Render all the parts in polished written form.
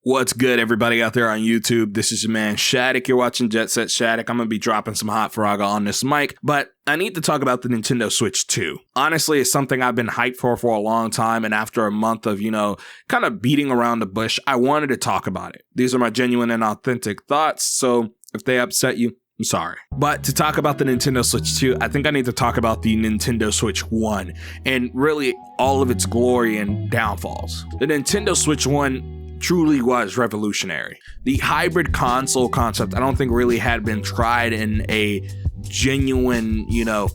What's good, everybody out there on YouTube? This is your man Shattuck. You're watching Jet Set Shattuck. I'm gonna be dropping some hot frogga on this mic, but I need to talk about the Nintendo Switch 2. Honestly, it's something I've been hyped for a long time, and after a month of, kind of beating around the bush, I wanted to talk about it. These are my genuine and authentic thoughts, so if they upset you, I'm sorry. But to talk about the Nintendo Switch 2, I think I need to talk about the Nintendo Switch 1 and really all of its glory and downfalls. The Nintendo Switch 1 truly was revolutionary. The hybrid console concept I don't think really had been tried in a genuine,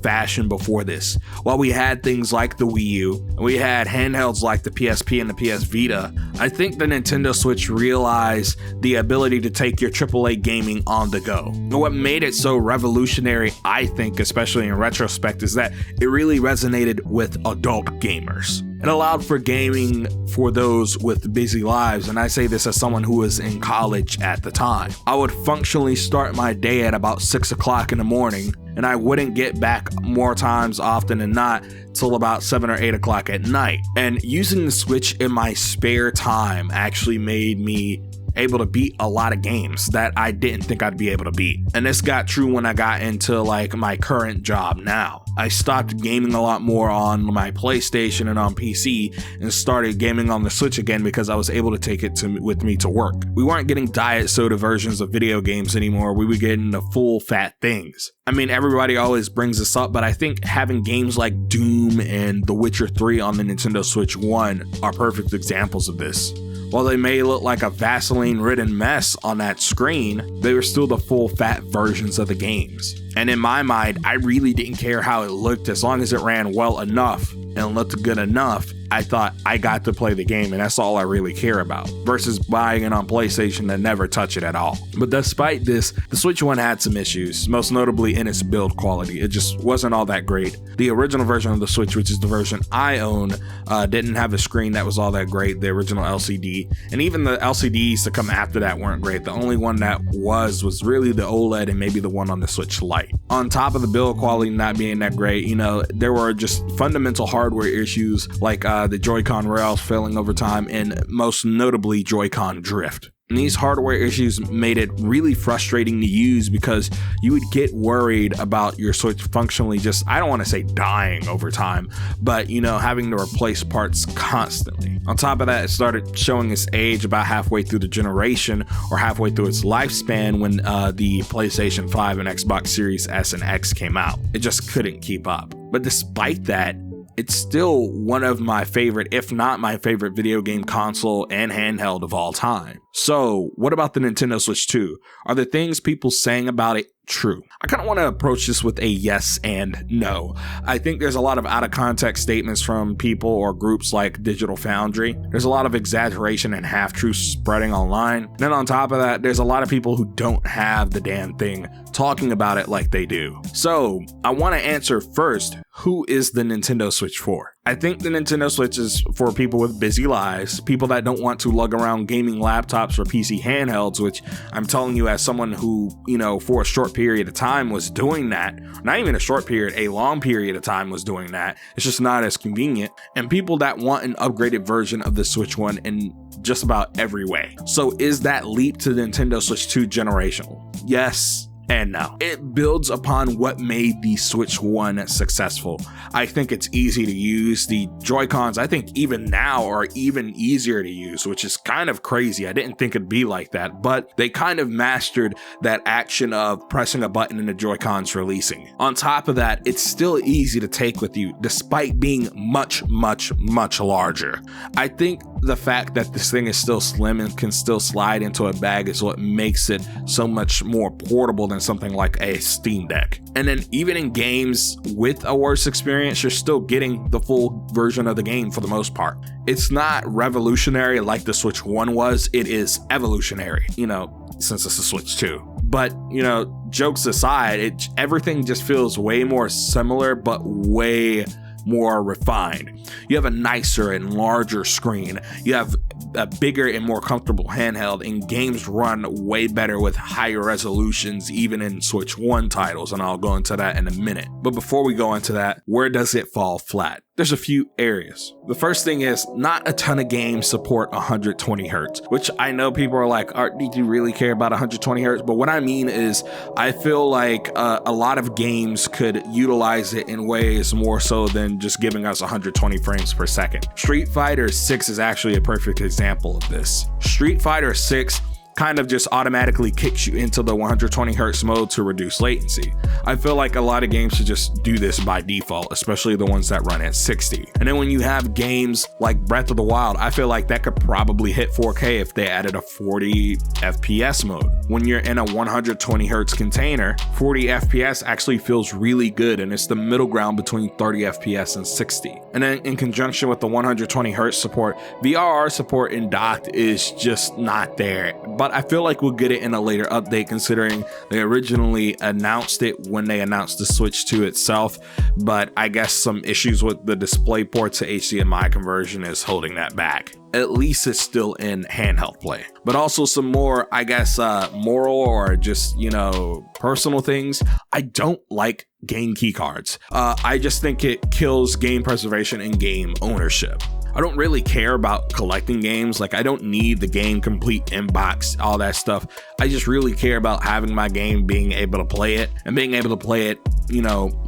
fashion before this. While we had things like the Wii U, and we had handhelds like the PSP and the PS Vita, I think the Nintendo Switch realized the ability to take your AAA gaming on the go. And what made it so revolutionary, I think, especially in retrospect, is that it really resonated with adult gamers. It allowed for gaming for those with busy lives, and I say this as someone who was in college at the time. I would functionally start my day at about 6 o'clock in the morning, and I wouldn't get back more times often than not till about 7 or 8 o'clock at night. And using the Switch in my spare time actually made me able to beat a lot of games that I didn't think I'd be able to beat. And this got true when I got into my current job now. I stopped gaming a lot more on my PlayStation and on PC and started gaming on the Switch again because I was able to take it with me to work. We weren't getting diet soda versions of video games anymore. We were getting the full fat things. I mean, everybody always brings this up, but I think having games like Doom and The Witcher 3 on the Nintendo Switch 1 are perfect examples of this. While they may look like a Vaseline-ridden mess on that screen, they were still the full-fat versions of the games. And in my mind, I really didn't care how it looked as long as it ran well enough and looked good enough. I thought I got to play the game, and that's all I really care about, versus buying it on PlayStation and never touch it at all. But despite this, the Switch 1 had some issues, most notably in its build quality. It just wasn't all that great. The original version of the Switch, which is the version I own, didn't have a screen that was all that great, the original LCD. And even the LCDs to come after that weren't great. The only one that was really the OLED and maybe the one on the Switch Lite. On top of the build quality not being that great, there were just fundamental hardware issues like the Joy-Con rails failing over time, and most notably Joy-Con drift. And these hardware issues made it really frustrating to use because you would get worried about your Switch functionally just, I don't want to say dying over time, but having to replace parts constantly. On top of that, it started showing its age about halfway through the generation or halfway through its lifespan when the PlayStation 5 and Xbox Series S and X came out. It just couldn't keep up. But despite that, it's still one of my favorite, if not my favorite, video game console and handheld of all time. So, what about the Nintendo Switch 2? Are the things people saying about it true? I kind of want to approach this with a yes and no. I think there's a lot of out of context statements from people or groups like Digital Foundry. There's a lot of exaggeration and half-truths spreading online. And then on top of that, there's a lot of people who don't have the damn thing talking about it like they do. So, I want to answer first, who is the Nintendo Switch for? I think the Nintendo Switch is for people with busy lives, people that don't want to lug around gaming laptops or PC handhelds, which I'm telling you as someone who, for a short period of time was doing that. Not even a short period, a long period of time was doing that. It's just not as convenient. And people that want an upgraded version of the Switch 1 in just about every way. So is that leap to the Nintendo Switch 2 generational? Yes and no. It builds upon what made the Switch 1 successful. I think it's easy to use. The Joy-Cons, I think even now, are even easier to use, which is kind of crazy. I didn't think it'd be like that, but they kind of mastered that action of pressing a button and the Joy-Cons releasing. On top of that, it's still easy to take with you, despite being much, much, much larger. I think the fact that this thing is still slim and can still slide into a bag is what makes it so much more portable than something like a Steam Deck. And then even in games with a worse experience, you're still getting the full version of the game for the most part. It's not revolutionary like the Switch 1 was, it is evolutionary, since it's a Switch 2. But, jokes aside, everything just feels way more similar, but way more refined. You have a nicer and larger screen. You have a bigger and more comfortable handheld, and games run way better with higher resolutions even in Switch 1 titles, and I'll go into that in a minute. But before we go into that, where does it fall flat? there's a few areas. The first thing is not a ton of games support 120 hertz, which I know people are like, did you really care about 120 hertz? But what I mean is I feel like a lot of games could utilize it in ways more so than just giving us 120 frames per second. Street Fighter 6 is actually a perfect example of this. Street Fighter 6 kind of just automatically kicks you into the 120 hertz mode to reduce latency. I feel like a lot of games should just do this by default, especially the ones that run at 60. And then when you have games like Breath of the Wild, I feel like that could probably hit 4K if they added a 40 FPS mode. When you're in a 120 hertz container, 40 FPS actually feels really good, and it's the middle ground between 30 FPS and 60. And then in conjunction with the 120 hertz support, VRR support in docked is just not there. But I feel like we'll get it in a later update, considering they originally announced it when they announced the Switch 2 itself, but I guess some issues with the DisplayPort to HDMI conversion is holding that back. At least it's still in handheld play. But also some more, I guess, moral or just, personal things. I don't like game keycards. I just think it kills game preservation and game ownership. I don't really care about collecting games. Like, I don't need the game complete inbox, all that stuff. I just really care about having my game, being able to play it, and being able to play it,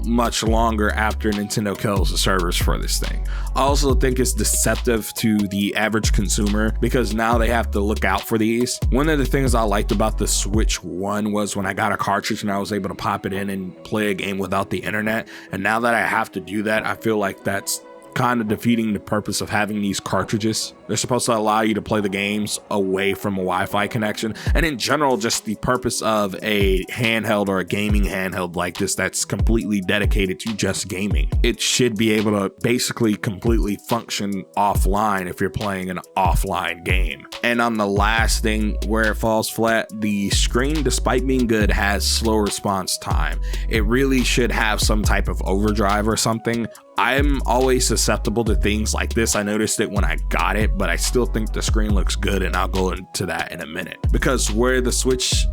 much longer after Nintendo kills the servers for this thing. I also think it's deceptive to the average consumer because now they have to look out for these. One of the things I liked about the Switch 1 was when I got a cartridge and I was able to pop it in and play a game without the internet. And now that I have to do that, I feel like that's kind of defeating the purpose of having these cartridges. They're supposed to allow you to play the games away from a Wi-Fi connection, and in general, just the purpose of a handheld or a gaming handheld like this that's completely dedicated to just gaming. It should be able to basically completely function offline if you're playing an offline game. And on the last thing where it falls flat, the screen, despite being good, has slow response time. It really should have some type of overdrive or something. I'm always susceptible to things like this. I noticed it when I got it, but I still think the screen looks good, and I'll go into that in a minute. Because where the Switch,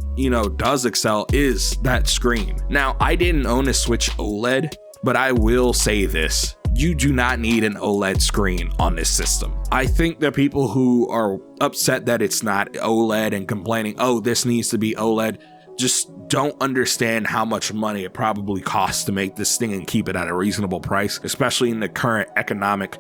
does excel is that screen. Now, I didn't own a Switch OLED, but I will say this. You do not need an OLED screen on this system. I think that people who are upset that it's not OLED and complaining, this needs to be OLED, just don't understand how much money it probably costs to make this thing and keep it at a reasonable price, especially in the current economic,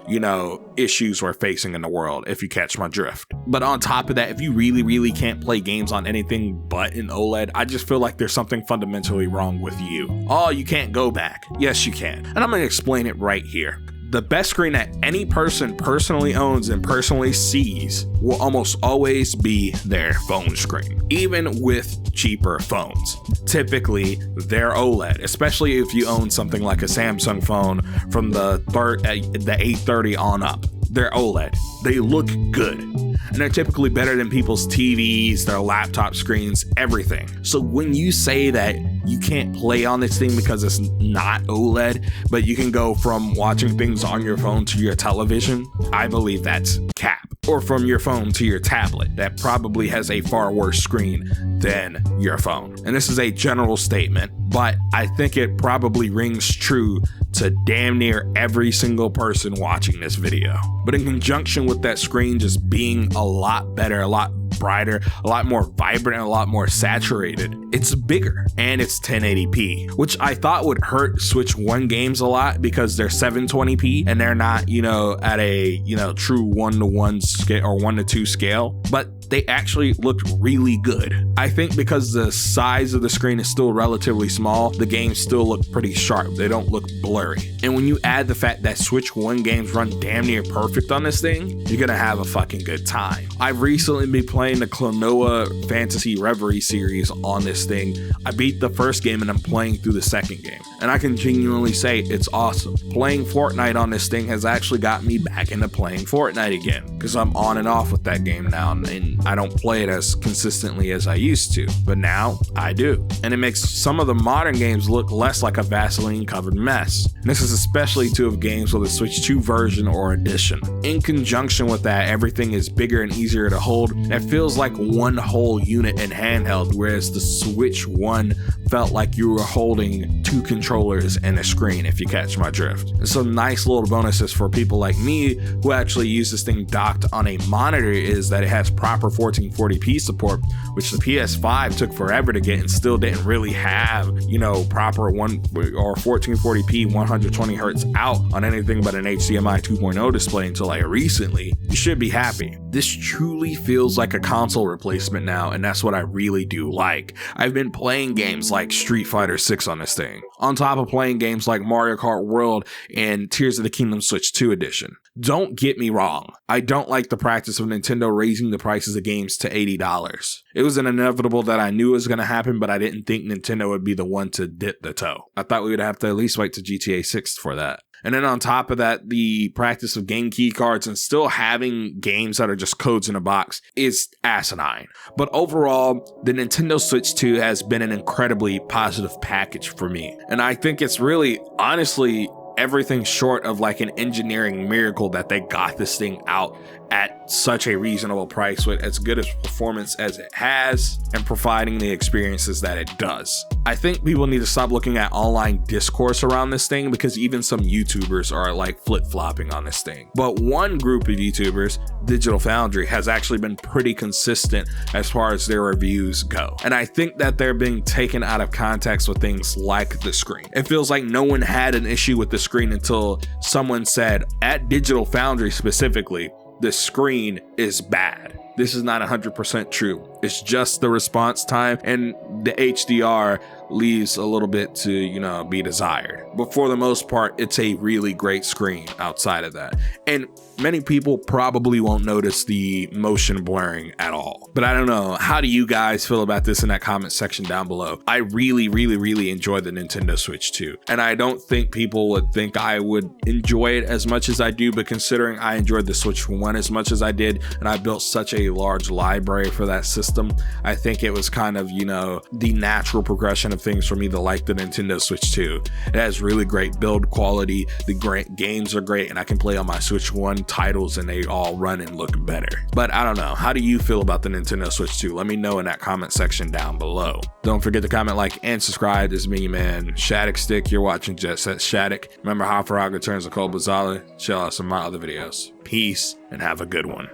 issues we're facing in the world, if you catch my drift. But on top of that, if you really, really can't play games on anything but an OLED, I just feel like there's something fundamentally wrong with you. You can't go back. Yes, you can. And I'm going to explain it right here. The best screen that any person personally owns and personally sees will almost always be their phone screen, even with cheaper phones. Typically, they're OLED, especially if you own something like a Samsung phone from the 830 on up. They're OLED. They look good. And they're typically better than people's TVs, their laptop screens, everything. So when you say that you can't play on this thing because it's not OLED, but you can go from watching things on your phone to your television, I believe that's cap. Or from your phone to your tablet, that probably has a far worse screen than your phone. And this is a general statement, but I think it probably rings true to damn near every single person watching this video. But in conjunction with that screen just being a lot better, a lot brighter, a lot more vibrant, and a lot more saturated, it's bigger and it's 1080p, which I thought would hurt Switch 1 games a lot because they're 720p and they're not, at a, true 1:1 scale or 1:2 scale, but they actually looked really good. I think because the size of the screen is still relatively small, the games still look pretty sharp. They don't look blurry. And when you add the fact that Switch 1 games run damn near perfect on this thing, you're gonna have a fucking good time. I've recently been playing the Klonoa Fantasy Reverie series on this thing. I beat the first game and I'm playing through the second game. And I can genuinely say it's awesome. Playing Fortnite on this thing has actually got me back into playing Fortnite again, because I'm on and off with that game now, and I don't play it as consistently as I used to, but now I do. And it makes some of the modern games look less like a Vaseline covered mess. And this is especially true of games with a Switch 2 version or edition. In conjunction with that, everything is bigger and easier to hold. It feels like one whole unit in handheld, whereas the Switch 1 felt like you were holding 2 controllers and a screen, if you catch my drift. And some nice little bonuses for people like me who actually use this thing docked on a monitor is that it has proper 1440p support, which the PS5 took forever to get and still didn't really have, you know, proper 1440p 120 hertz out on anything but an HDMI 2.0 display until like recently. You should be happy. This truly feels like a console replacement now, and that's what I really do like. I've been playing games like Street Fighter 6 on this thing, on top of playing games like Mario Kart World and Tears of the Kingdom Switch 2 edition. Don't get me wrong, I don't like the practice of Nintendo raising the prices of games to $80. It was an inevitable that I knew was going to happen, but I didn't think Nintendo would be the one to dip the toe. I thought we would have to at least wait to GTA 6 for that. And then on top of that, the practice of game key cards and still having games that are just codes in a box is asinine. But overall, the Nintendo Switch 2 has been an incredibly positive package for me. And I think it's really, honestly, everything short of like an engineering miracle that they got this thing out at such a reasonable price with as good as performance as it has and providing the experiences that it does. I think people need to stop looking at online discourse around this thing because even some YouTubers are like flip-flopping on this thing. But one group of YouTubers, Digital Foundry, has actually been pretty consistent as far as their reviews go. And I think that they're being taken out of context with things like the screen. It feels like no one had an issue with the screen until someone said, at Digital Foundry specifically, the screen is bad. This is not 100% true. It's just the response time, and the HDR leaves a little bit to, you know, be desired. But for the most part, it's a really great screen outside of that. And many people probably won't notice the motion blurring at all. But I don't know. How do you guys feel about this in that comment section down below? I really enjoy the Nintendo Switch 2. And I don't think people would think I would enjoy it as much as I do, but considering I enjoyed the Switch 1 as much as I did, and I built such a large library for that system, I think it was kind of, you know, the natural progression of things for me to like the Nintendo Switch 2. It has really great build quality, the great games are great, and I can play on my Switch 1 titles and they all run and look better. But I don't know, how do you feel about the Nintendo Switch 2? Let me know in that comment section down below. Don't forget to comment, like, and subscribe. This is me, man, Shattuck Stick. You're watching Jet Set Shattuck. Remember, how Faraga turns to Cold Bazala. Check out some of my other videos. Peace and have a good one.